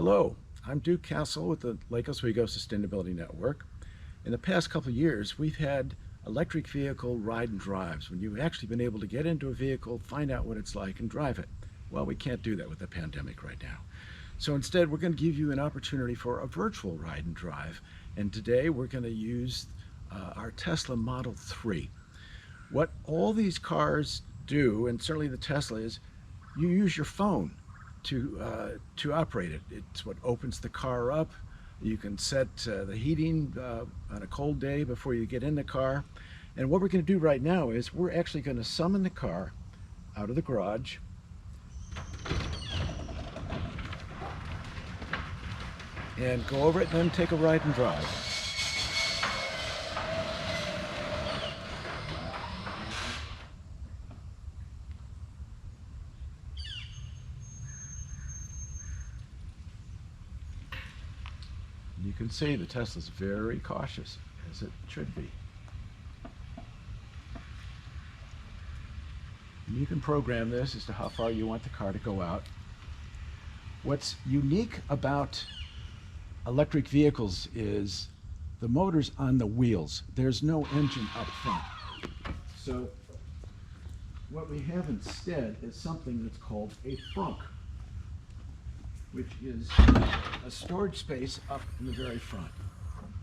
Hello, I'm Duke Castle with the Lake Oswego Sustainability Network. In the past couple of years, we've had electric vehicle ride and drives when you've actually been able to get into a vehicle, find out what it's like, and drive it. Well, we can't do that with the pandemic right now. So instead, we're going to give you an opportunity for a virtual ride and drive. And today, we're going to use our Tesla Model 3. What all these cars do, and certainly the Tesla, is you use your phone to operate it. It's what opens the car up. You can set the heating on a cold day before you get in the car. And what we're going to do right now is we're actually going to summon the car out of the garage. And go over it and then take a ride and drive. You can see the Tesla's very cautious, as it should be. And you can program this as to how far you want the car to go out. What's unique about electric vehicles is the motor's on the wheels. There's no engine up front. So what we have instead is something that's called a frunk, which is a storage space up in the very front.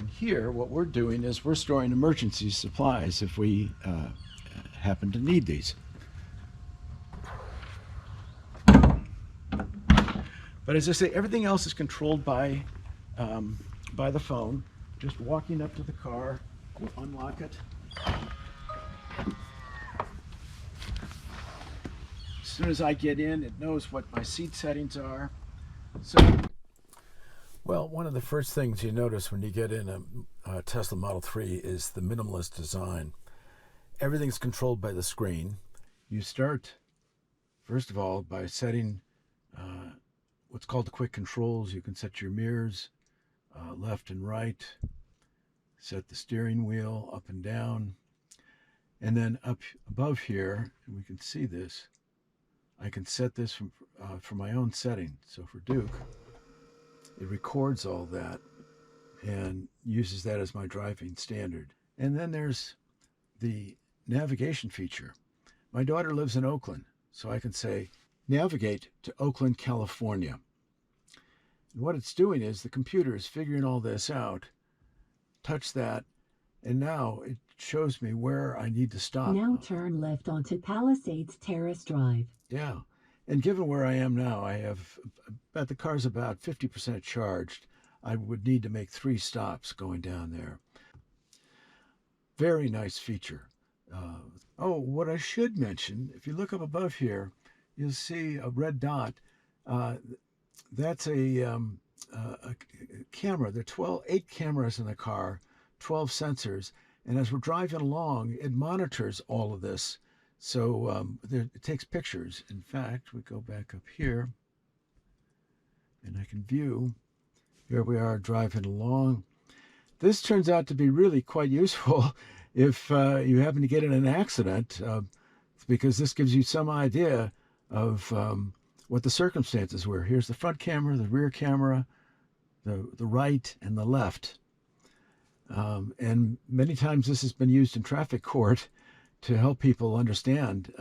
And here, what we're doing is we're storing emergency supplies if we happen to need these. But as I say, everything else is controlled by the phone. Just walking up to the car, we'll unlock it. As soon as I get in, it knows what my seat settings are. So, well, one of the first things you notice when you get in a Tesla Model 3 is the minimalist design. Everything's controlled by the screen. You start, first of all, by setting what's called the quick controls. You can set your mirrors left and right, set the steering wheel up and down, and then up above here, and we can see this, I can set this from my own setting. So for Duke, it records all that and uses that as my driving standard. And then there's the navigation feature. My daughter lives in Oakland, so I can say, navigate to Oakland, California. And what it's doing is the computer is figuring all this out, touch that, and now it shows me where I need to stop. Now turn left onto Palisades Terrace Drive. Yeah, and given where I am now, the car's about 50% charged. I would need to make 3 stops going down there. Very nice feature. What I should mention, if you look up above here, you'll see a red dot. That's a camera. There are 8 cameras in the car, 12 sensors, and as we're driving along, it monitors all of this. So it takes pictures. In fact, we go back up here, and I can view. Here we are driving along. This turns out to be really quite useful if you happen to get in an accident, because this gives you some idea of what the circumstances were. Here's the front camera, the rear camera, the right and the left. And many times this has been used in traffic court to help people understand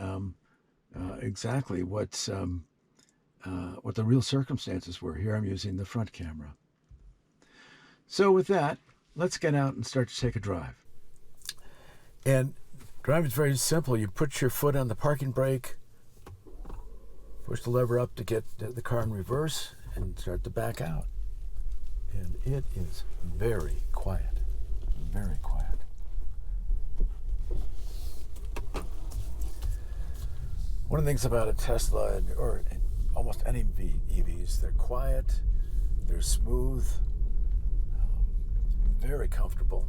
exactly what the real circumstances were. Here I'm using the front camera. So with that, let's get out and start to take a drive. And driving is very simple. You put your foot on the parking brake, push the lever up to get the car in reverse, and start to back out. And it is very quiet, very quiet. One of the things about a Tesla, or almost any EVs, they're quiet, they're smooth, very comfortable.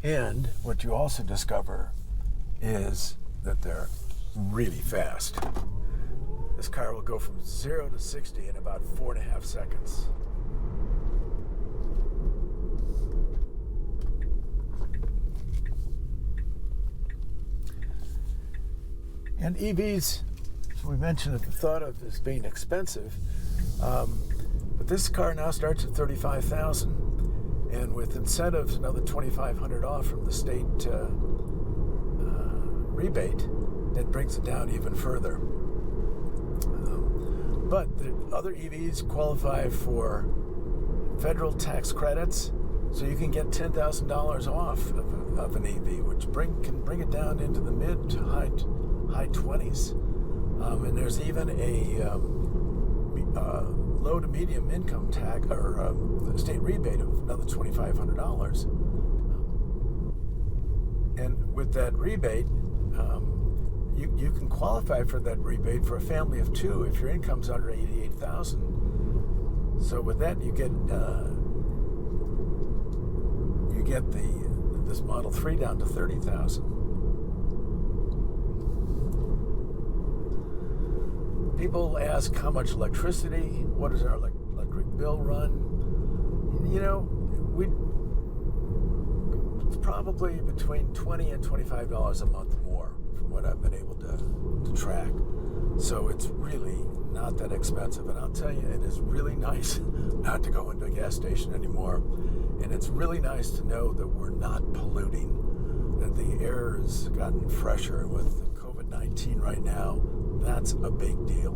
And what you also discover is that they're really fast. This car will go from 0 to 60 in about 4.5 seconds. And EVs we mentioned the thought of this being expensive, but this car now starts at $35,000, and with incentives, another $2,500 off from the state rebate, that brings it down even further. But the other EVs qualify for federal tax credits, so you can get $10,000 off of an EV, which can bring it down into the mid to high 20s. And there's even a low to medium income tax or state rebate of another $2,500. And with that rebate, you can qualify for that rebate for a family of two if your income's under $88,000. So with that, you get this Model 3 down to $30,000. People ask how much electricity, what does our electric bill run? You know, it's probably between $20 and $25 a month more from what I've been able to track. So it's really not that expensive. And I'll tell you, it is really nice not to go into a gas station anymore. And it's really nice to know that we're not polluting, that the air has gotten fresher. And with COVID-19 right now, that's a big deal.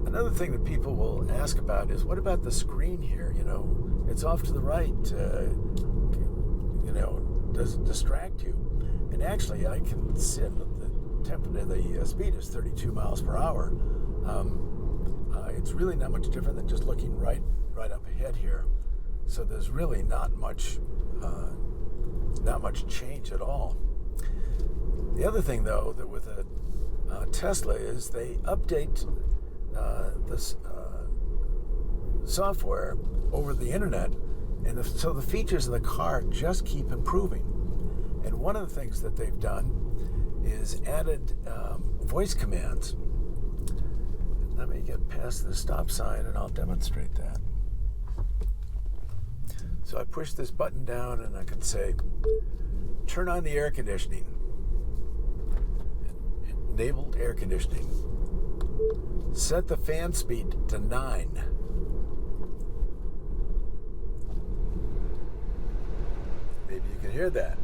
Another thing that people will ask about is, what about the screen here? You know, it's off to the right. Does it distract you? And actually, I can see the speed is 32 miles per hour. It's really not much different than just looking right up ahead here. So there's really not much change at all. The other thing, though, that with a Tesla is they update this software over the internet, and so the features of the car just keep improving. And one of the things that they've done is added voice commands. Let me get past the stop sign and I'll demonstrate that. So I push this button down and I can say, turn on the air conditioning. Enabled air conditioning. Set the fan speed to 9. Maybe you can hear that.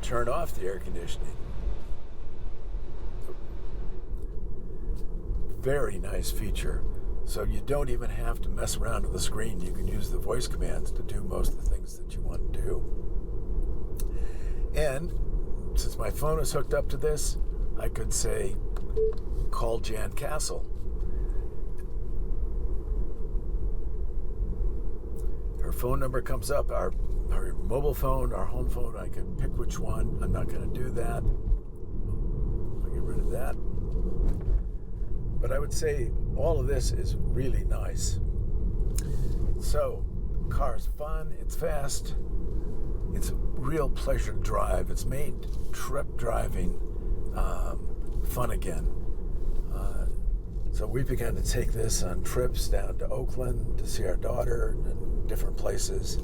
Turn off the air conditioning. Very nice feature. So you don't even have to mess around with the screen. You can use the voice commands to do most of the things that you want to do. And since my phone is hooked up to this, I could say, call Jan Castle. Her phone number comes up, our mobile phone, our home phone. I can pick which one. I'm not going to do that. I'll get rid of that. But I would say all of this is really nice. So, the car is fun, it's fast, it's a real pleasure to drive. It's made trip driving fun again. So we began to take this on trips down to Oakland to see our daughter and different places.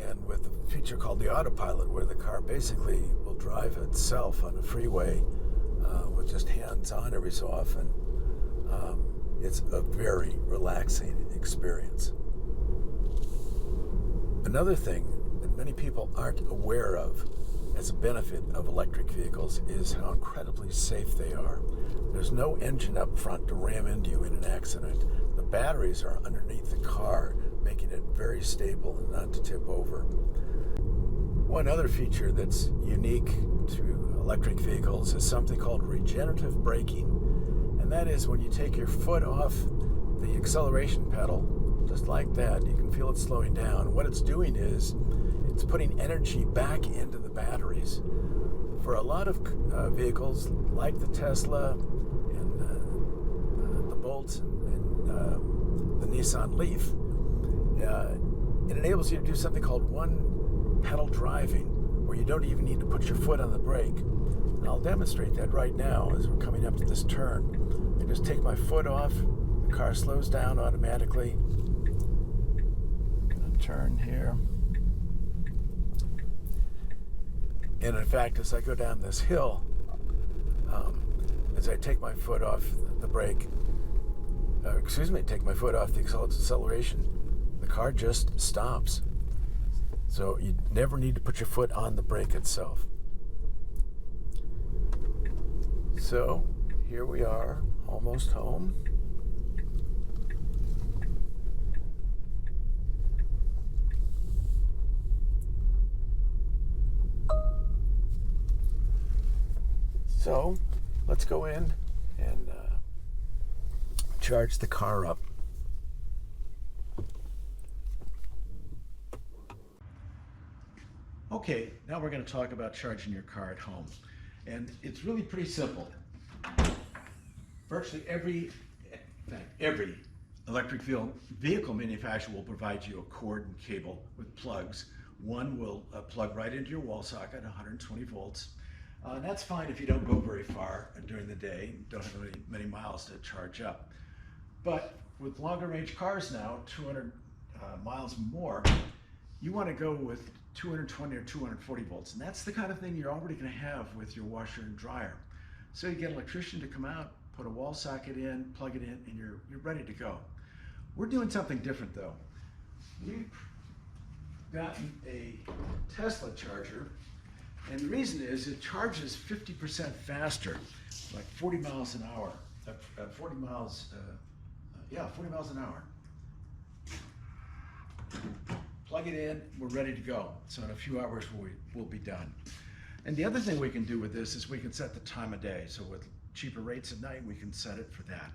And with a feature called the autopilot, where the car basically will drive itself on a freeway with just hands on every so often. It's a very relaxing experience. Another thing that many people aren't aware of as a benefit of electric vehicles is how incredibly safe they are. There's no engine up front to ram into you in an accident. The batteries are underneath the car, making it very stable and not to tip over. One other feature that's unique to electric vehicles is something called regenerative braking. And that is when you take your foot off the acceleration pedal, just like that, you can feel it slowing down. What it's doing is it's putting energy back into the batteries. For a lot of vehicles, like the Tesla and the Bolt and the Nissan Leaf, it enables you to do something called one pedal driving, where you don't even need to put your foot on the brake. And I'll demonstrate that right now as we're coming up to this turn. I just take my foot off, the car slows down automatically. Gonna turn here. And in fact, as I go down this hill, as I take my foot off the brake, take my foot off the acceleration, the car just stops. So you never need to put your foot on the brake itself. So here we are, almost home. So let's go in and charge the car up. Okay, now we're going to talk about charging your car at home. And it's really pretty simple. Virtually every electric vehicle manufacturer will provide you a cord and cable with plugs. One will plug right into your wall socket at 120 volts. And that's fine if you don't go very far during the day, don't have many miles to charge up. But with longer range cars now, 200 miles more, you want to go with 220 or 240 volts. And that's the kind of thing you're already going to have with your washer and dryer. So you get an electrician to come out, put a wall socket in, plug it in, and you're ready to go. We're doing something different though. We've gotten a Tesla charger, and the reason is it charges 50% faster, like 40 miles an hour. 40 miles an hour. Plug it in, we're ready to go. So in a few hours we'll be done. And the other thing we can do with this is we can set the time of day. So with cheaper rates at night, we can set it for that.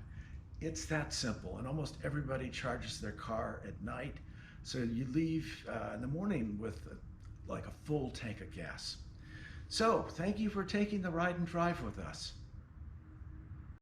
It's that simple, and almost everybody charges their car at night. So you leave in the morning with like a full tank of gas. So thank you for taking the ride and drive with us.